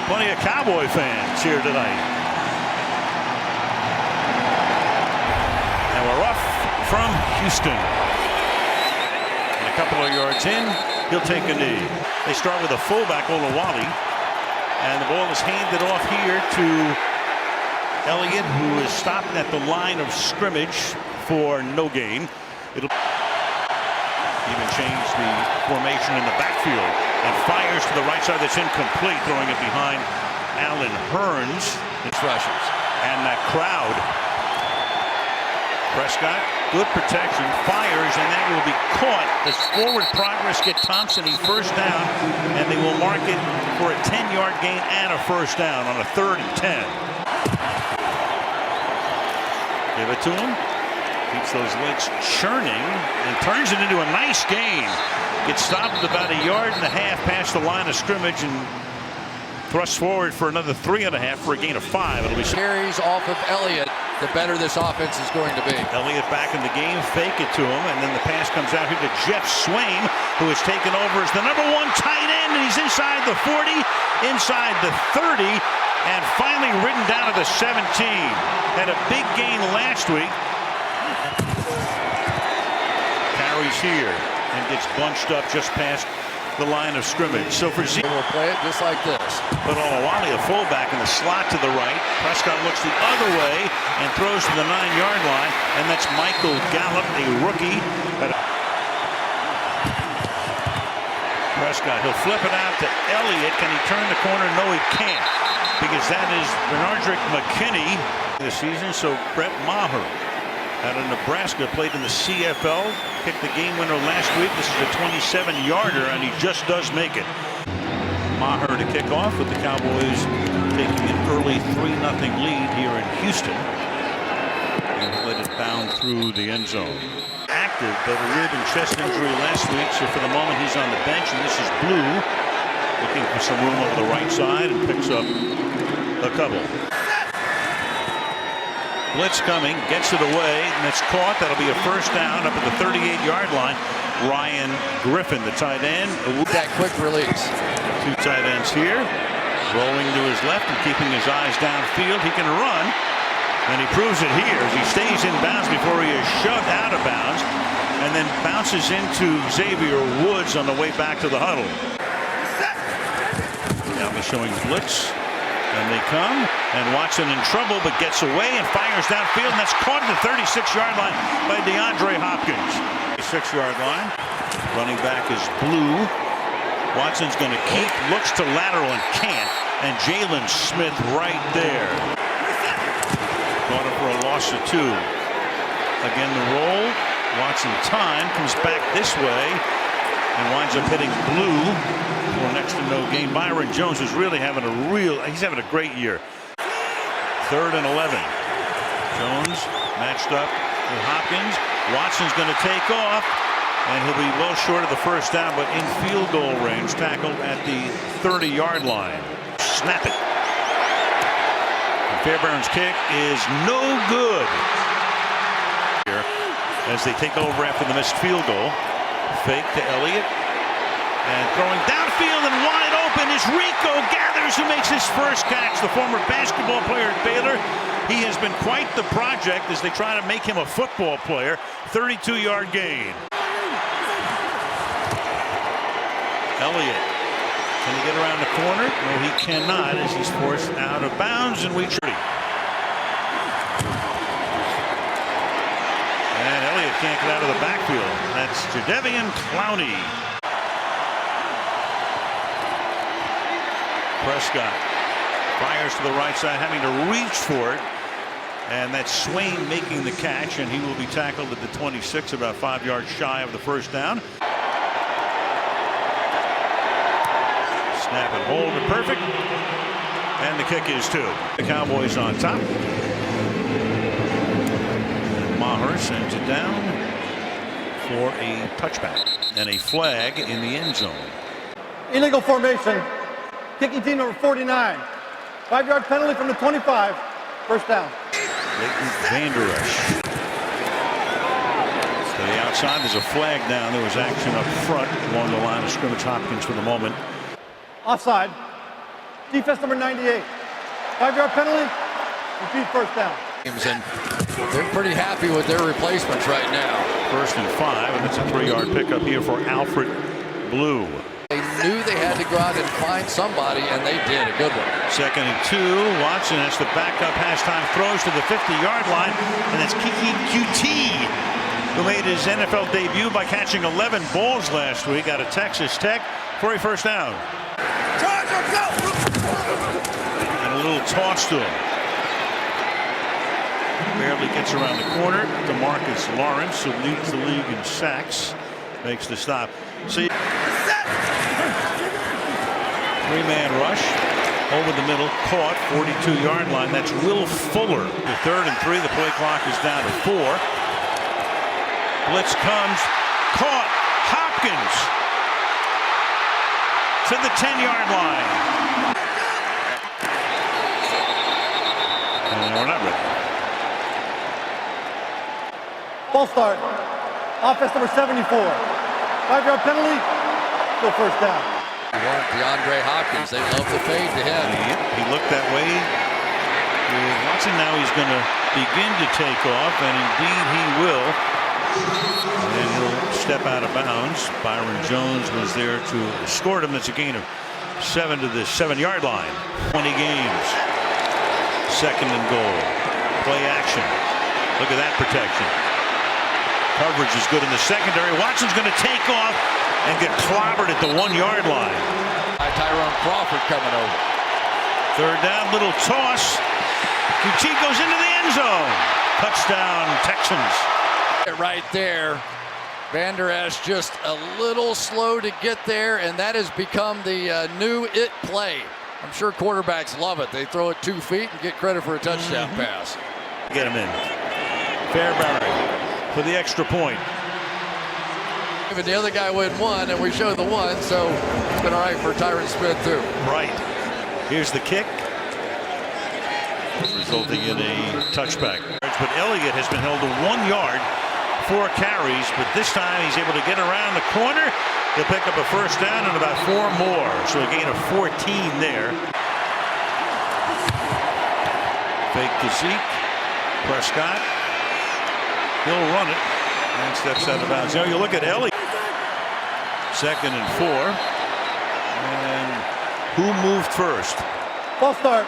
Plenty of Cowboy fans here tonight. And we're off from Houston. And a couple of yards in, he'll take a knee. They start with a fullback, Olawale. And the ball is handed off here to Elliott, who is stopped at the line of scrimmage for no gain. It'll even change the formation in the backfield and fires to the right side. That's incomplete, throwing it behind Allen Hurns. It's rushers. And that crowd. Prescott, good protection, fires, and that will be caught. Does forward progress get Thompson a first down, and they will mark it for a 10-yard gain and a first down on a 3rd and 10. Give it to him. Keeps those legs churning and turns it into a nice gain. Gets stopped at about 1.5 yards past the line of scrimmage and thrusts forward for another 3.5 for a gain of 5. It'll be carries off of Elliott. The better this offense is going to be. Elliott back in the game, fake it to him, and then the pass comes out here to Jeff Swaim, who has taken over as the #1 tight end, and he's inside the 40, inside the 30, and finally ridden down to the 17. Had a big gain last week. Carries here and gets bunched up just past the line of scrimmage. So for Z, we'll play it just like this. But Olawale, a fullback in the slot to the right. Prescott looks the other way and throws to the 9-yard line, and that's Michael Gallup, a rookie. Prescott, he'll flip it out to Elliott. Can he turn the corner? No, he can't, because that is Bernardrick McKinney this season. So Brett Maher out of Nebraska played in the CFL, kicked the game winner last week. This is a 27-yarder, and he just does make it. Maher to kick off with the Cowboys taking an early 3-0 lead here in Houston. And let it bound through the end zone. Active, but a rib and chest injury last week, so for the moment he's on the bench, and this is Blue looking for some room over the right side and picks up a couple. Blitz coming, gets it away, and it's caught. That'll be a first down up at the 38-yard line. Ryan Griffin, the tight end. That quick release. 2 tight ends here. Rolling to his left and keeping his eyes downfield. He can run, and he proves it here as he stays in bounds before he is shoved out of bounds and then bounces into Xavier Woods on the way back to the huddle. Now we're showing blitz. And they come, and Watson in trouble, but gets away and fires downfield, and that's caught at the 36-yard line by DeAndre Hopkins. 6-yard line. Running back is Blue. Watson's going to keep, looks to lateral and can't, and Jalen Smith right there. Caught him for a loss of 2. Again, the roll. Watson time comes back this way and winds up hitting Blue for next to no gain. Byron Jones is really having he's having a great year. 3rd and 11. Jones matched up with Hopkins. Watson's going to take off, and he'll be well short of the first down, but in field goal range, tackled at the 30-yard line. Snap it. And Fairbairn's kick is no good. Here, as they take over after the missed field goal. Fake to Elliott, and throwing downfield and wide open is Rico Gathers, who makes his first catch. The former basketball player at Baylor. He has been quite the project as they try to make him a football player. 32-yard gain. Elliott, can he get around the corner? No, he cannot, as he's forced out of bounds, and we treat. And Elliott can't get out of the backfield. That's Jadeveon Clowney. Prescott fires to the right side, having to reach for it. And that's Swain making the catch, and he will be tackled at the 26, about 5 yards shy of the first down. Snap and hold are perfect. And the kick is 2. The Cowboys on top. Maher sends it down for a touchback and a flag in the end zone. Illegal formation. Kicking team number 49. 5-yard penalty from the 25. First down. Leighton Vander Esch. To the outside, there's a flag down. There was action up front along the line of scrimmage. Hopkins for the moment. Offside. Defense number 98. 5-yard penalty. Repeat first down. And they're pretty happy with their replacements right now. 1st and 5, and it's a 3-yard pickup here for Alfred Blue. They knew they had to go out and find somebody, and they did. A good one. 2nd and 2. Watson has the backup halftime throws to the 50-yard line, and that's Kiki QT, who made his NFL debut by catching 11 balls last week out of Texas Tech for a first down. And a little toss to him. Barely gets around the corner. DeMarcus Lawrence, who leads the league in sacks, makes the stop. See, 3-man rush over the middle, caught 42-yard line. That's Will Fuller. The 3rd and 3. The play clock is down to 4. Blitz comes, caught. Hopkins to the 10-yard line. And we're not ready. Ball start. Offense number 74. 5-yard penalty. Still first down. DeAndre Hopkins, they love the fade to him. Yep, he looked that way. Watson now he's going to begin to take off, and indeed he will. And he'll step out of bounds. Byron Jones was there to escort him. That's a gain of 7 to the 7-yard line. 20 games. 2nd and goal. Play action. Look at that protection. Coverage is good in the secondary. Watson's going to take off and get clobbered at the 1-yard line. Tyrone Crawford coming over. 3rd down, little toss. QT goes into the end zone. Touchdown, Texans. Right there. Vander Esch just a little slow to get there, and that has become the new it play. I'm sure quarterbacks love it. They throw it 2 feet and get credit for a touchdown pass. Get him in. Fairbury for the extra point. Even the other guy went 1, and we showed the 1, so it's been all right for Tyron Smith too. Right. Here's the kick, resulting in a touchback. But Elliott has been held to 1 yard, 4 carries, but this time he's able to get around the corner. He'll pick up a first down and about 4 more, so a gain of 14 there. Fake to Zeke. Prescott. He'll run it and steps out of bounds. Now you look at Elliott. 2nd and 4. And who moved first? Ball start.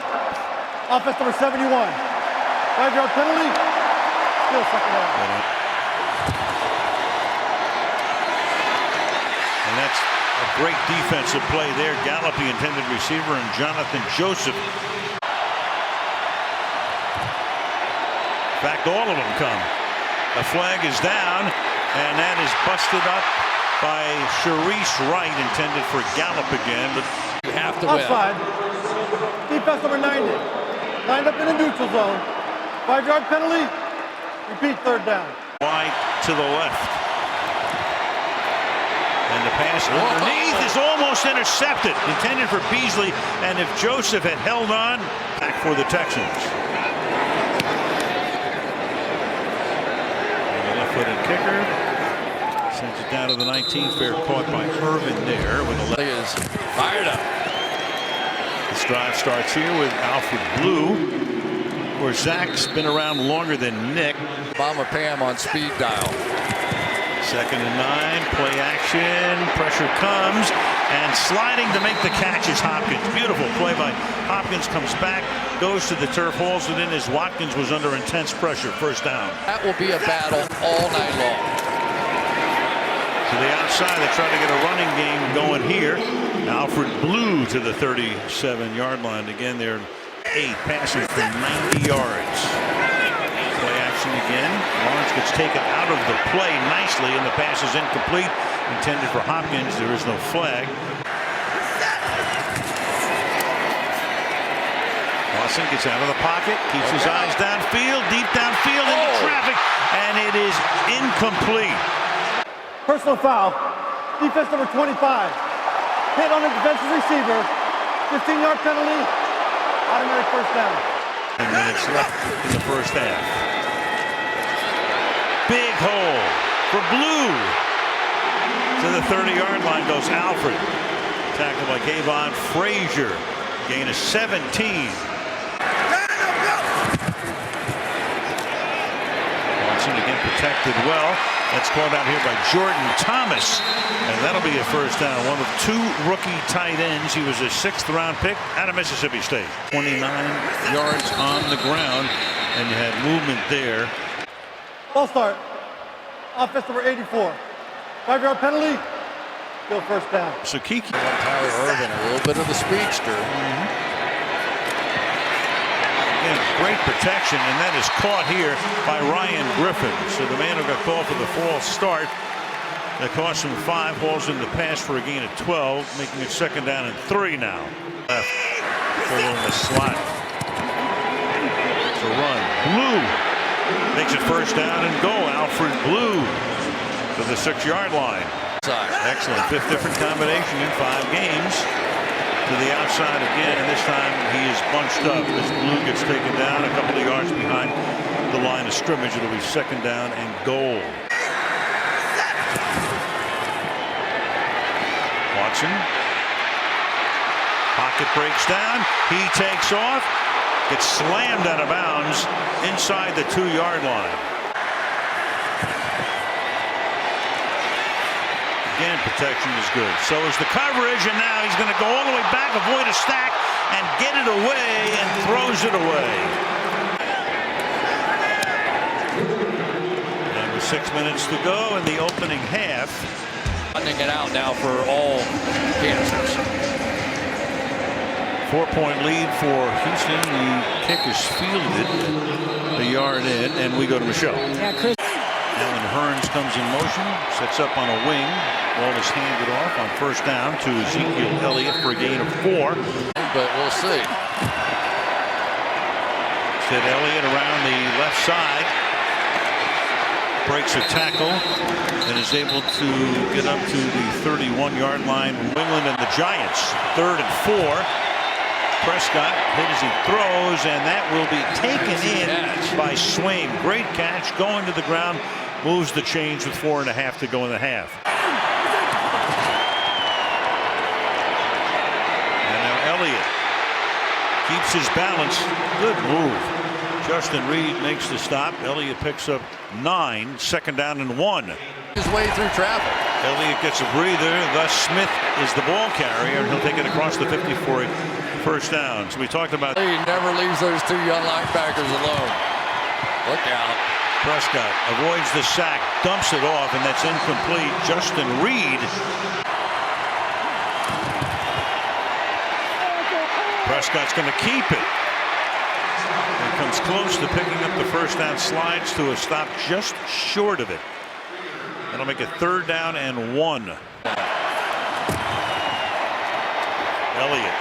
Offense number 71. 5-yard penalty. Still second down. And that's a great defensive play there. Gallup, the intended receiver, and Jonathan Joseph. In fact, all of them come. A flag is down, and that is busted up by Sharice Wright, intended for Gallup again, but you have to win. Offside. Defense number 90. Lined up in the neutral zone. 5-yard penalty. Repeat 3rd down. wide to the left. And the pass underneath is almost intercepted, intended for Beasley, and if Joseph had held on, back for the Texans. Left-footed kicker sends it down to the 19th. Fair caught by Irvin there with the He is fired up. This drive starts here with Alfred Blue. Of course, Zach's been around longer than Nick. Mama Pam on speed dial. 2nd and 9, play action, pressure comes, and sliding to make the catch is Hopkins. Beautiful play by Hopkins, comes back, goes to the turf, hauls it in as Watkins was under intense pressure. First down. That will be a battle all night long. To the outside, they try to get a running game going here. Alfred Blue to the 37-yard line. Again, they're 8, passing for 90 yards. Play action again. Lawrence gets taken out of the play nicely, and the pass is incomplete. Intended for Hopkins. There is no flag. Watson gets out of the pocket, keeps his eyes downfield, deep downfield into traffic, and it is incomplete. Personal foul. Defense number 25. Hit on the defensive receiver. 15-yard penalty. Automatic first down. 10 minutes left in the first half. Big hole for Blue. To the 30-yard line goes Alfred. Tackled by Kayvon Frazier. Gain of 17. Watson again protected well. That's called out here by Jordan Thomas. And that'll be a first down. One of two rookie tight ends. He was a 6th-round pick out of Mississippi State. 29 yards on the ground. And you had movement there. Ball start. Offense number 84. 5-yard penalty. Still first down. So Kiki. Tyler Irvin, a little bit of the speedster. And great protection, and that is caught here by Ryan Griffin. So the man who got called for the false start, that cost him 5, hauls in the pass for a gain of 12, making it 2nd down and 3 now. Left, full in the slot. To run. Blue makes it 1st down and goal. Alfred Blue to the 6-yard line. Excellent. 5th different combination in 5 games. To the outside again, and this time he is bunched up as Blue gets taken down a couple of yards behind the line of scrimmage. It'll be 2nd down and goal. Watson. Pocket breaks down. He takes off. Gets slammed out of bounds inside the 2-yard line. Again, protection is good. So is the coverage, and now he's going to go all the way back, avoid a stack, and get it away, and throws it away. And with 6 minutes to go in the opening half. Funding it out now for all Kansas. 4-point lead for Houston. The kick is fielded a yard in, and we go to Michelle. Yeah, Chris. Alan Hearns comes in motion, sets up on a wing. Ball is handed off on 1st down to Ezekiel Elliott for a gain of 4. But we'll see. Sid Elliott around the left side. Breaks a tackle and is able to get up to the 31-yard line. New England and the Giants. 3rd and 4. Prescott hit as he throws, and that will be taken in by Swain. Great catch, going to the ground, moves the chains with 4.5 to go in the half. And now Elliott keeps his balance. Good move. Justin Reed makes the stop. Elliott picks up 9, 2nd down and 1. His way through traffic. Elliott gets a breather. Thus Smith is the ball carrier, and he'll take it across the 50 for a 1st down. So we talked about. He never leaves those 2 young linebackers alone. Look out. Prescott avoids the sack, dumps it off, and that's incomplete. Justin Reed. Prescott's going to keep it. And comes close to picking up the 1st down, slides to a stop just short of it. That'll make it 3rd down and 1. Elliott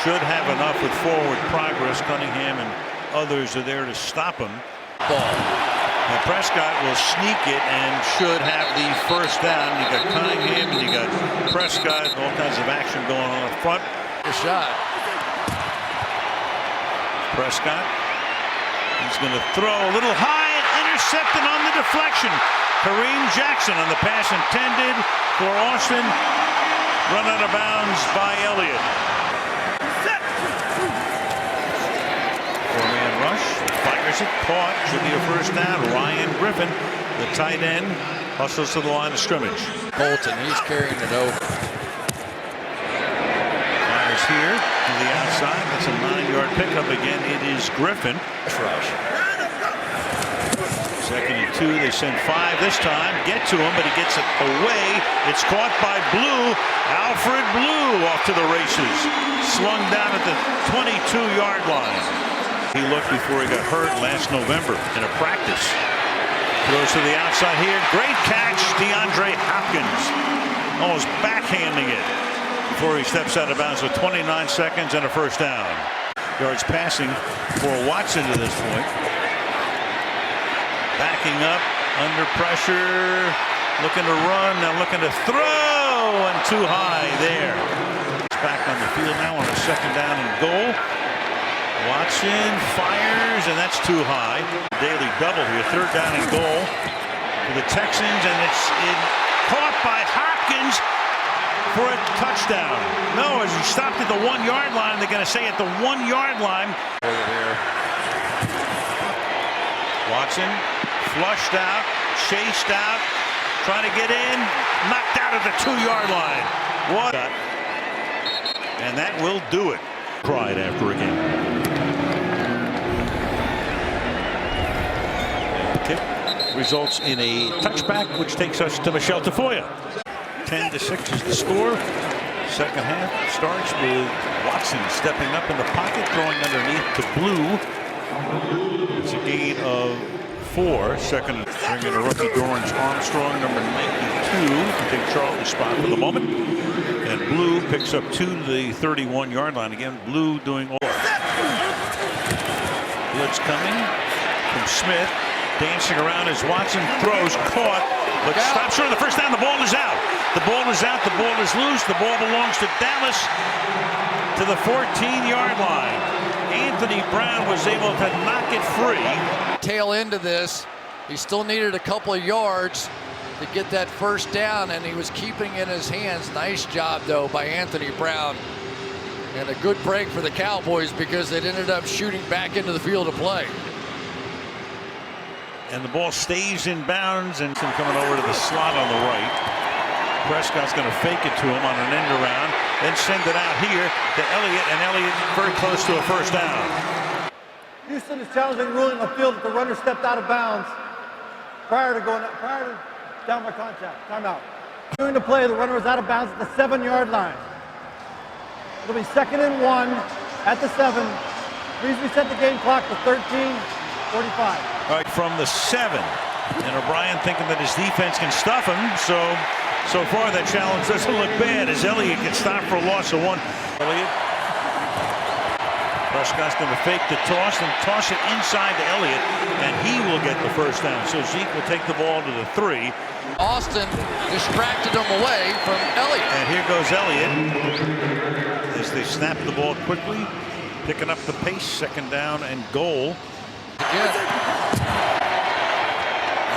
should have enough with forward progress. Cunningham and others are there to stop him. Ball. Now Prescott will sneak it and should have the 1st down. You got Cunningham and you got Prescott. All kinds of action going on up front. The shot. Prescott. He's going to throw a little high and intercepted on the deflection. Kareem Jackson on the pass intended for Austin. Run out of bounds by Elliott. 4-man rush. Fires it. Caught. Should be a 1st down. Ryan Griffin, the tight end, hustles to the line of scrimmage. Bolton, he's carrying it over. Fires here to the outside. That's a 9-yard pickup again. It is Griffin. Rush. 2nd and 2. They send 5 this time. Get to him, but he gets it away. It's caught by Blue. Alfred Blue off to the races. Slung down at the 22-yard line. He looked before he got hurt last November in a practice. Throws to the outside here. Great catch, DeAndre Hopkins. Almost backhanding it before he steps out of bounds with 29 seconds and a 1st down. Yards passing for Watson to this point. Backing up, under pressure, looking to run, now looking to throw, and too high there. It's back on the field now on a 2nd down and goal. Watson fires, and that's too high. Daily double here, 3rd down and goal for the Texans, and it's caught by Hopkins, for a touchdown. No, as he stopped at the 1 yard line, they're going to say at the 1 yard line. Watson flushed out, chased out, trying to get in, knocked out at the 2 yard line. What? And that will do it. Cried after a game. Kick results in a touchback, which takes us to Michelle Tafoya. 10-6 is the score. Second half starts with Watson stepping up in the pocket, throwing underneath to Blue. It's a gain of 4. Second, bringing a rookie Dorrance Armstrong, number 92, to take Charlie's spot for the moment. And Blue picks up 2 to the 31 yard line. Again, Blue doing all. Blitz coming from Smith. Dancing around as Watson throws, caught, but stops short of the first down. The ball is out. The ball is out. The ball is loose. The ball belongs to Dallas to the 14-yard line. Anthony Brown was able to knock it free. Tail end of this, he still needed a couple of yards to get that first down, and he was keeping in his hands. Nice job, though, by Anthony Brown. And a good break for the Cowboys because it ended up shooting back into the field of play. And the ball stays in bounds, and coming over to the slot on the right. Prescott's going to fake it to him on an end around, then send it out here to Elliott, and Elliott very close to a first down. Houston is challenging ruling on the field that the runner stepped out of bounds prior to down by contact. Timeout. During the play, the runner was out of bounds at the 7 yard line. It'll be 2nd and 1 at the 7. Please reset the game clock to 13:45. All right, from the 7, and O'Brien thinking that his defense can stuff him. So far that challenge doesn't look bad as Elliott gets stopped for a loss of 1. Elliott. Prescott's going to fake the toss and toss it inside to Elliott, and he will get the first down. So Zeke will take the ball to the 3. Austin distracted him away from Elliott. And here goes Elliott as they snap the ball quickly, picking up the pace. 2nd down and goal. Again.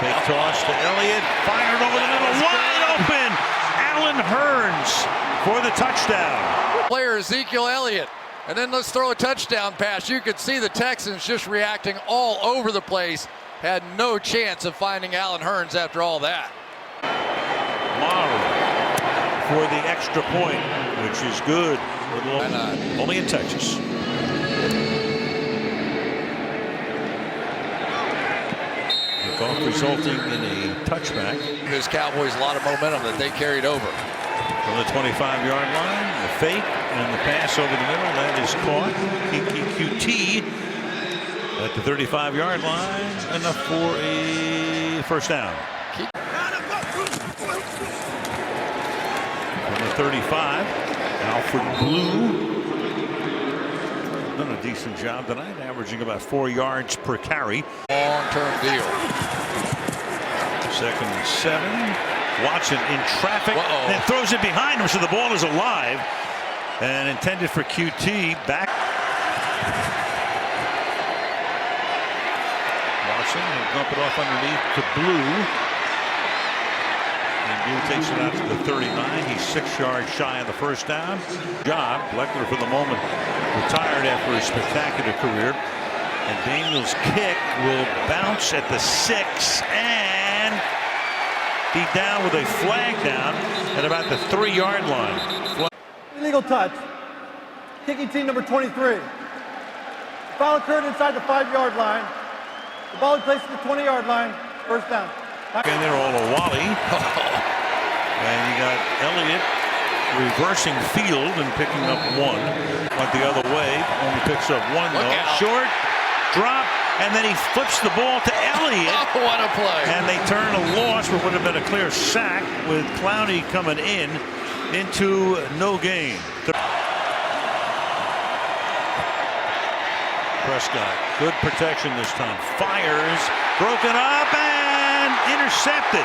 Fake toss to Elliott, fired over the middle, wide open. Allen Hurns for the touchdown. Player Ezekiel Elliott. And then let's throw a touchdown pass. You could see the Texans just reacting all over the place. Had no chance of finding Allen Hurns after all that. Morrow for the extra point, which is good. Only in Texas. Kickoff resulting in a touchback. Gives Cowboys a lot of momentum that they carried over. From the 25-yard line, the fake and the pass over the middle. That is caught. QT at the 35-yard line. Enough for a first down. From the 35, Alfred Blue. Done a decent job tonight, averaging about 4 yards per carry. Long-term deal. 2nd and 7. Watson in traffic, then throws it behind him, so the ball is alive and intended for QT. Back. Watson will dump it off underneath to Blue. And Blue takes it out to the 39. He's 6 yards shy of the first down. Job. Bleckler for the moment retired after his spectacular career. And Daniels' kick will bounce at the 6 and be down with a flag down at about the 3 yard line. Illegal touch. Kicking team number 23. The foul occurred inside the 5 yard line. The ball is placed at the 20 yard line. First down. And they're all a Wally. And you got Elliott reversing field and picking up 1. Went the other way. Only picks up 1 though. Short. Drop. And then he flips the ball to Elliott. Oh, what a play. And they turn a loss, what would have been a clear sack with Clowney coming in into no gain. Prescott, good protection this time. Fires, broken up and intercepted.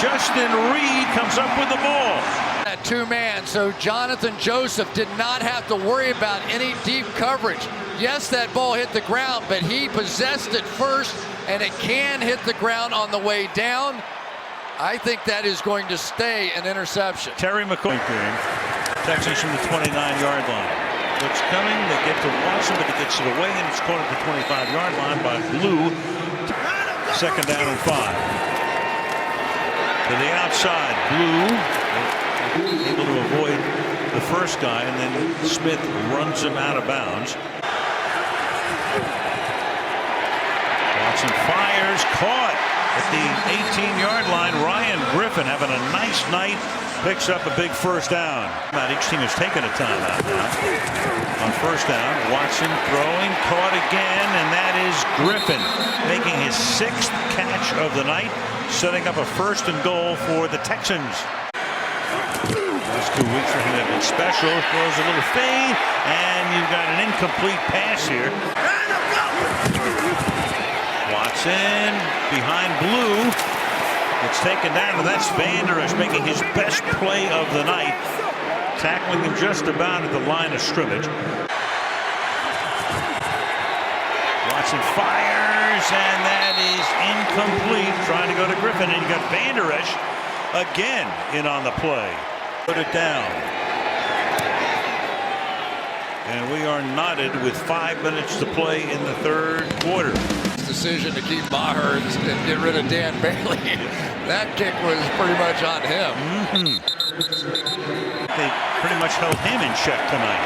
Justin Reed comes up with the ball. That 2-man, so Jonathan Joseph did not have to worry about any deep coverage. Yes, that ball hit the ground, but he possessed it first, and it can hit the ground on the way down. I think that is going to stay an interception. Terry McCoy game. Texans from the 29-yard line. What's coming? They get to Watson, but he gets it away, and it's caught at the 25-yard line by Blue. Second down and 5. To the outside, Blue able to avoid the first guy, and then Smith runs him out of bounds. Watson fires, caught at the 18-yard line. Ryan Griffin having a nice night, picks up a big first down. Each team has taken a timeout now. On first down, Watson throwing, caught again, and that is Griffin making his 6th catch of the night, setting up a 1st and goal for the Texans. Those 2 weeks for him have been special. Throws a little fade, and you've got an incomplete pass here. Watson behind Blue. It's taken down, and that's Vander Esch making his best play of the night, tackling him just about at the line of scrimmage. Watson fires, and that is incomplete. Trying to go to Griffin, and you got Vander Esch again in on the play. Put it down. And we are knotted with 5 minutes to play in the 3rd quarter. Decision to keep Maher and get rid of Dan Bailey. That kick was pretty much on him. They pretty much held him in check tonight.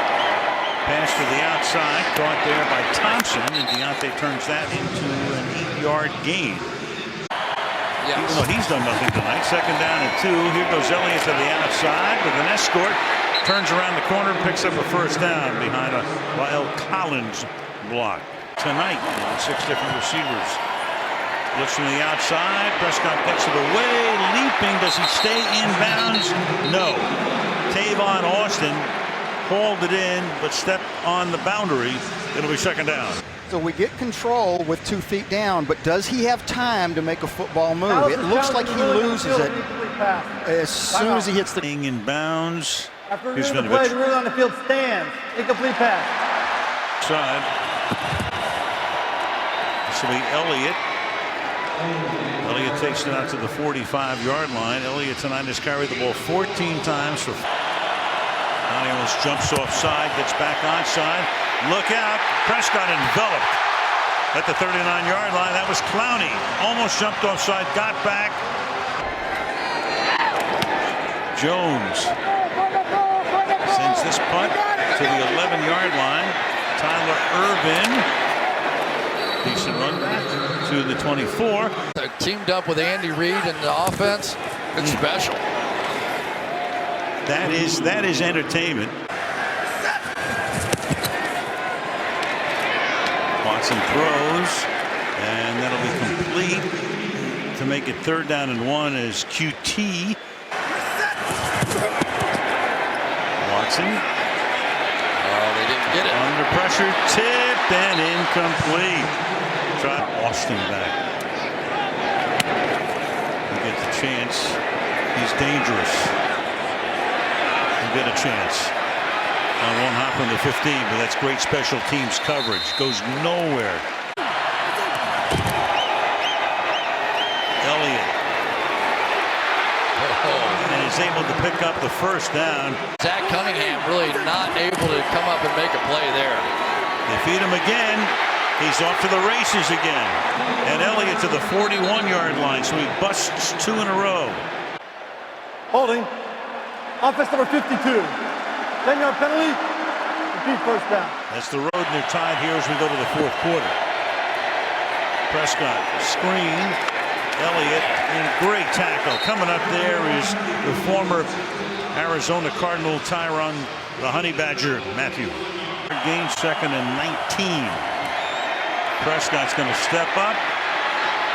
Pass to the outside, caught there by Thompson, and Deontay turns that into an 8-yard gain. Yes. Even though he's done nothing tonight. Second down and 2. Here goes Elliott to the outside with an escort. Turns around the corner, picks up a first down behind a Lyle Collins block. Tonight, 6 different receivers. Looks from the outside. Prescott gets it away. Leaping. Does he stay in bounds? No. Tavon Austin hauled it in, but stepped on the boundary. It'll be second down. So we get control with 2 feet down, but does he have time to make a football move? It looks like he loses it as soon as he hits the... In bounds. After the play, the rule on the field stands. Incomplete pass. Side. This will be Elliott. Elliott takes it out to the 45-yard line. Elliott tonight has carried the ball 14 times for... Almost jumps offside, gets back onside. Look out. Prescott enveloped at the 39-yard line. That was Clowney. Almost jumped offside, got back. Jones sends this punt to the 11-yard line. Tyler Irvin. Decent run back to the 24. Teamed up with Andy Reid in the offense. It's special. That is entertainment. Watson throws, and that'll be complete to make it 3rd down and 1 as QT. Watson. Oh, they didn't get it. Under pressure, tipped and incomplete. Try Austin back. He gets a chance. He's dangerous. Get a chance. Won't hop on the 15, but that's great special teams coverage. Goes nowhere. Elliott. And is able to pick up the first down. Zach Cunningham really not able to come up and make a play there. They feed him again. He's off to the races again. And Elliott to the 41-yard line, so he busts 2 in a row. Holding. Offense number 52. 10-yard penalty. Repeat first down. That's the road, and they're tied here as we go to the 4th quarter. Prescott screen. Elliott in great tackle. Coming up there is the former Arizona Cardinal Tyron, the Honey Badger, Matthew. Gain 2nd and 19. Prescott's going to step up,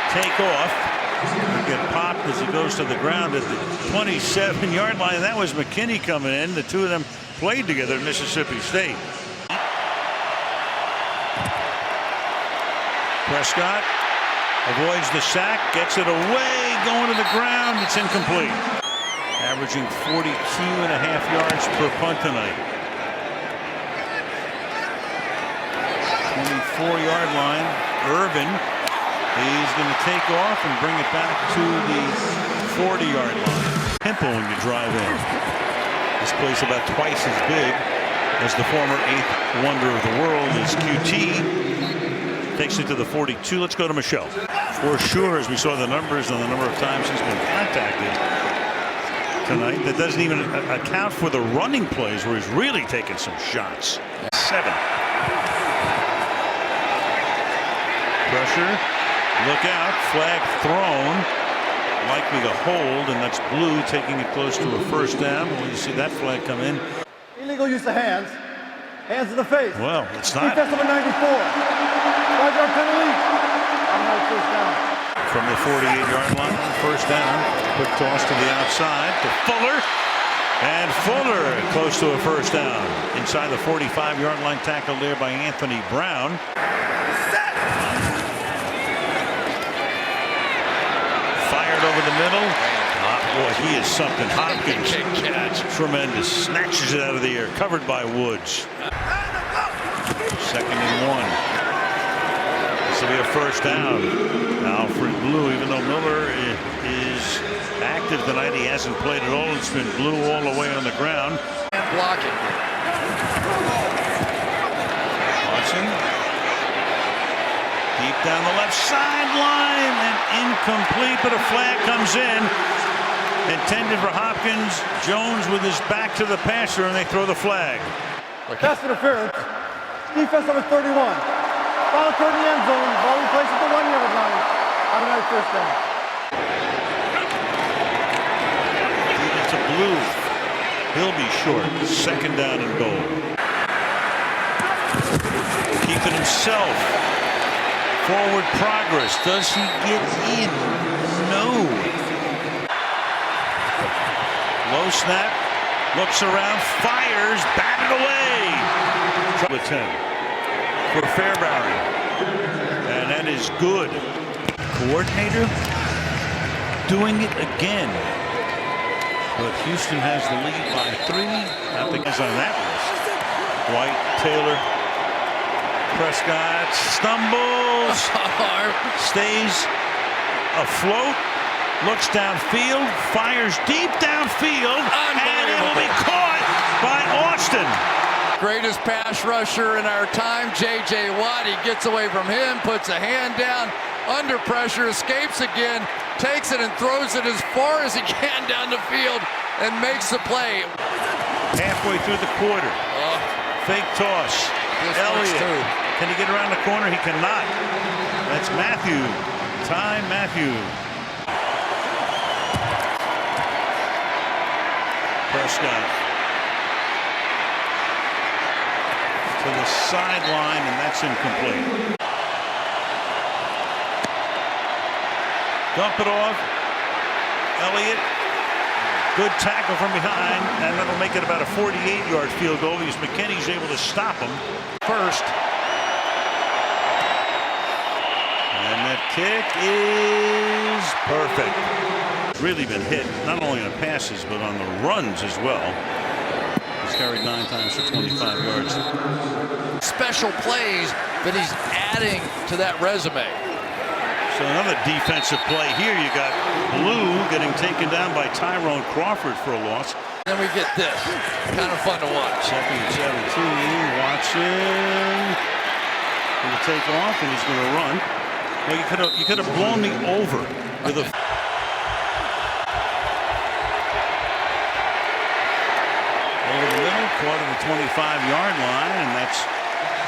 take off. He'll get popped as he goes to the ground at the 27-yard line. That was McKinney coming in. The 2 of them played together at Mississippi State. Prescott avoids the sack, gets it away, going to the ground. It's incomplete. Averaging 42.5 yards per punt tonight. 24-yard line. Irvin. He's going to take off and bring it back to the 40-yard line. Pimple when you drive in. This place about twice as big as the former 8th wonder of the world is QT. Takes it to the 42. Let's go to Michelle. For sure, as we saw the numbers and the number of times he's been contacted tonight, that doesn't even account for the running plays where he's really taking some shots. 7. Pressure. Look out. Flag thrown. Likely to hold, and that's Blue taking it close to a first down. When you see that flag come in. Illegal use of hands. Hands to the face. Well, it's not. Defense number 94. 5-yard penalty. Automatic first down. From the 48-yard line, first down. Quick toss to the outside to Fuller. And Fuller close to a first down. Inside the 45-yard line, tackled there by Anthony Brown. Fired over the middle. Boy, he is something. Hopkins, tremendous. Snatches it out of the air. Covered by Woods. 2nd and 1. This will be a first down. Alfred Blue, even though Miller is active tonight, he hasn't played at all. It's been Blue all the way on the ground. And blocking. Watson. Deep down the left sideline and incomplete, but a flag comes in. Intended for Hopkins. Jones with his back to the passer, and they throw the flag. Pass interference. Defense number 31. Ball toward the end zone. Ball replaced at the 1-yard line. Automatic first down. It's a Blue. He'll be short. 2nd down and goal. Keeping himself. Forward progress. Does he get in? No. Low snap. Looks around. Fires. Batted away. With 10 for Fairbairn. And that is good. Coordinator doing it again. But Houston has the lead by 3. I think it's on that list. White, Taylor, Prescott stumbles, stays afloat, looks downfield, fires deep downfield, and it'll be caught by Austin. Greatest pass rusher in our time, J.J. Watt. He gets away from him, puts a hand down, under pressure, escapes again, takes it and throws it as far as he can down the field and makes the play. Halfway through the quarter. Fake toss. Elliott. Can he get around the corner? He cannot. That's Matthew. Ty Matthew. Prescott. To the sideline, and that's incomplete. Dump it off. Elliott. Good tackle from behind, and that'll make it about a 48-yard field goal because McKinney's able to stop him first. And that kick is perfect. Really been hit, not only on passes, but on the runs as well. He's carried 9 times for 25 yards. Special plays that he's adding to that resume. So another defensive play here. You got Blue getting taken down by Tyrone Crawford for a loss. Then we get this. Kind of fun to watch. 2nd and 17. Watson. Going to take off, and he's going to run. Well, you could have blown me over with a. Over the middle, caught at the 25-yard line, and that's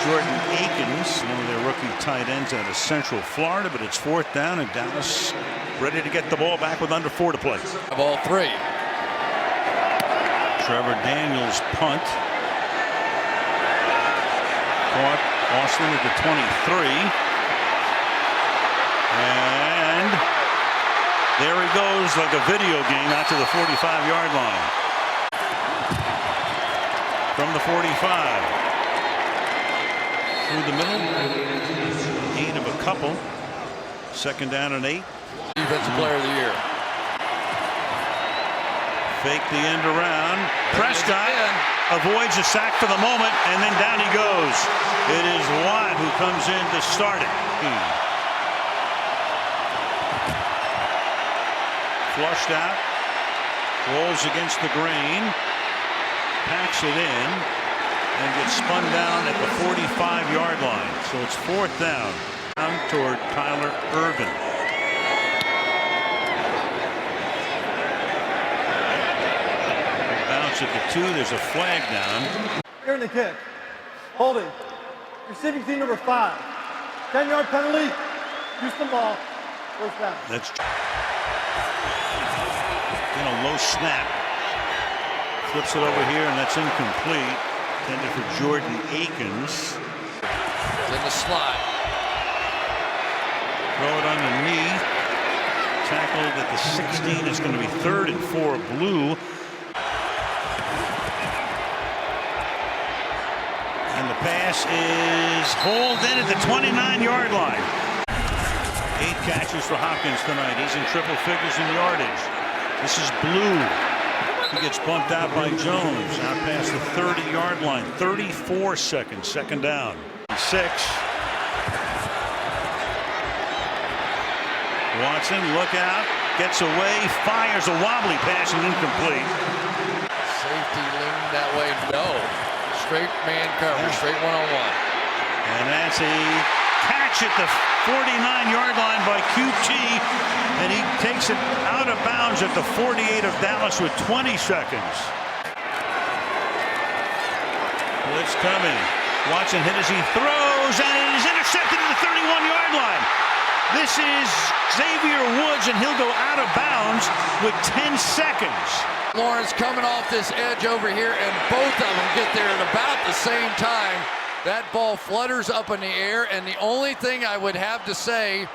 Jordan Akins, one of their rookie tight ends out of Central Florida, but it's 4th down, and Dallas ready to get the ball back with under 4 to play. Ball 3. Trevor Daniels punt. Caught Austin at the 23. And there he goes like a video game out to the 45-yard line. From the 45. Through the middle, 8 of a couple. 2nd down and 8. Defensive player of the year. Fake the end around. Prescott avoids a sack for the moment, and then down he goes. It is Watt who comes in to start it. flushed out, rolls against the grain, packs it in, and gets spun down at the 45-yard line. So it's 4th down toward Tyler Irvin. Bounce at the 2. There's a flag down. Here in the kick. Holding. Receiving team number 5. 10-yard penalty. Use the ball. First down. That's in a low snap. Flips it over here, and that's incomplete. Intended for Jordan Akins. It's in the slot. Throw it underneath. Tackled at the 16. It's going to be 3rd and 4 blue. And the pass is hauled in at the 29-yard line. 8 catches for Hopkins tonight. He's in triple figures in yardage. This is Blue. He gets bumped out by Jones. Out past the 30-yard line. 34 seconds. 2nd down. 6. Watson, look out. Gets away. Fires a wobbly pass and incomplete. Safety leaning that way. No. Straight man coverage. Straight one-on-one. And that's a catch at the 49-yard line by QT, and he takes it out of bounds at the 48 of Dallas with 20 seconds. Blitz coming. Watson hit as he throws, and it is intercepted at the 31-yard line. This is Xavier Woods, and he'll go out of bounds with 10 seconds. Lawrence coming off this edge over here, and both of them get there at about the same time. That ball flutters up in the air, and the only thing I would have to say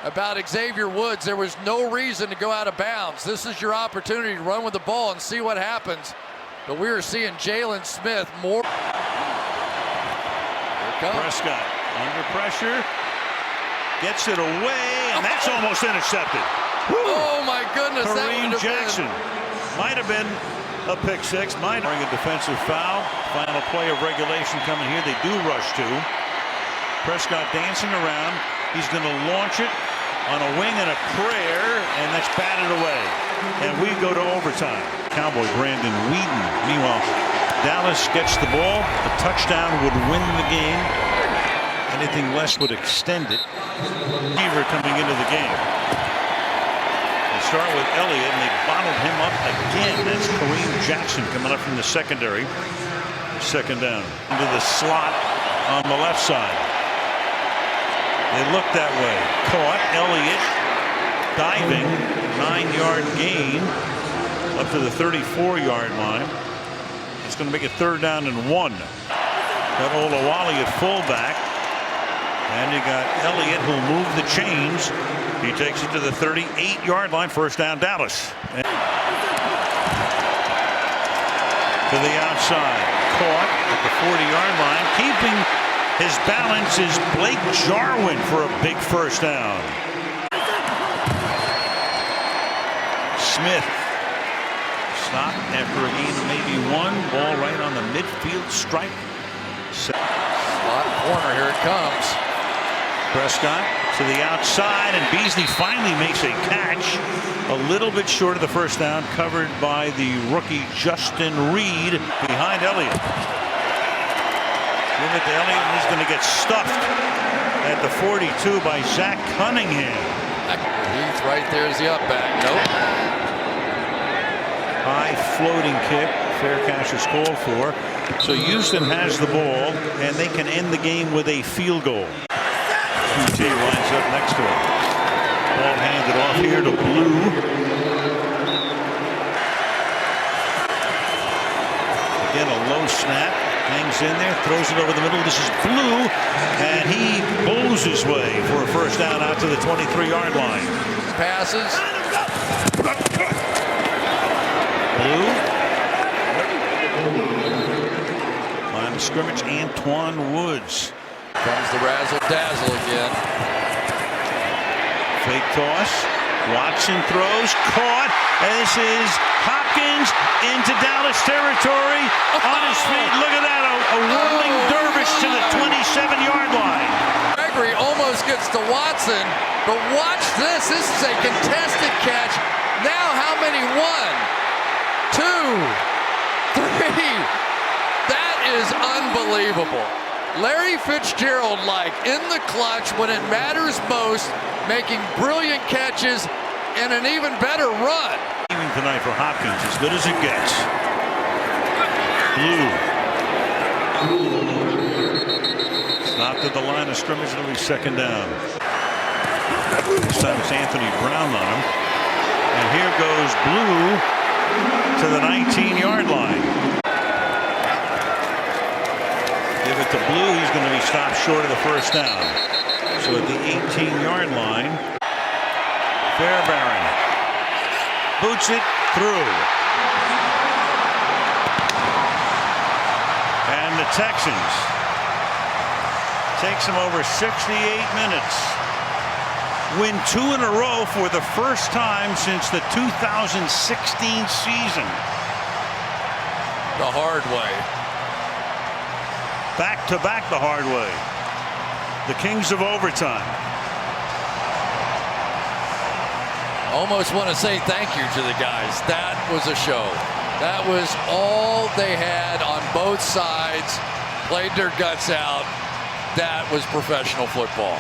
about Xavier Woods, there was no reason to go out of bounds. This is your opportunity to run with the ball and see what happens. But we were seeing Jalen Smith more. Prescott under pressure, gets it away, and that's almost intercepted. Woo. Oh my goodness, Kareem that Jackson might have been a pick 6. Might bring a defensive foul. Final play of regulation coming here. They do rush 2. Prescott dancing around. He's going to launch it on a wing and a prayer, and that's batted away. And we go to overtime. Cowboy Brandon Whedon. Meanwhile, Dallas gets the ball. A touchdown would win the game. Anything less would extend it. Receiver coming into the game. Start with Elliott, and they bottled him up again. That's Kareem Jackson coming up from the secondary. 2nd down. Into the slot on the left side. They look that way. Caught. Elliott diving. 9-yard gain up to the 34-yard line. It's going to make it 3rd down and 1. Got Olawale at fullback. And you got Elliott who'll move the chains. He takes it to the 38-yard line. 1st down, Dallas. And to the outside. Caught at the 40-yard line. Keeping his balance is Blake Jarwin for a big 1st down. Smith stopped after a gain of maybe 1. Ball right on the midfield stripe. Slot corner, here it comes. Prescott to the outside, and Beasley finally makes a catch. A little bit short of the 1st down, covered by the rookie Justin Reed behind Elliott. Give it to Elliott, and he's going to get stuffed at the 42 by Zach Cunningham. Heath right there is the up back. Nope. High floating kick. Fair catch is called for. So Houston has the ball, and they can end the game with a field goal. QT lines up next to him. Ball handed off here to Blue. Again, a low snap. Hangs in there, throws it over the middle. This is Blue, and he pulls his way for a 1st down out to the 23-yard line. Passes. Blue. Line of scrimmage, Antoine Woods. Comes the razzle-dazzle again. Fake toss. Watson throws. Caught. And this is Hopkins into Dallas territory. On his feet. Look at that. A whirling dervish to the 27-yard line. Gregory almost gets to Watson. But watch this. This is a contested catch. Now how many? 1, 2, 3. That is unbelievable. Larry Fitzgerald, like in the clutch when it matters most, making brilliant catches and an even better run. Even tonight for Hopkins, as good as it gets. Blue. Stopped at the line of scrimmage, it'll be second down. This time it's Anthony Brown on him. And here goes Blue to the 19-yard line. Give it to Blue, he's going to be stopped short of the first down. So at the 18-yard line, Fairbairn boots it through. And the Texans takes them over 68 minutes. Win 2 in a row for the first time since the 2016 season. The hard way. Back to back the hard way. The Kings of overtime. Almost want to say thank you to the guys. That was a show. That was all they had on both sides. Played their guts out. That was professional football.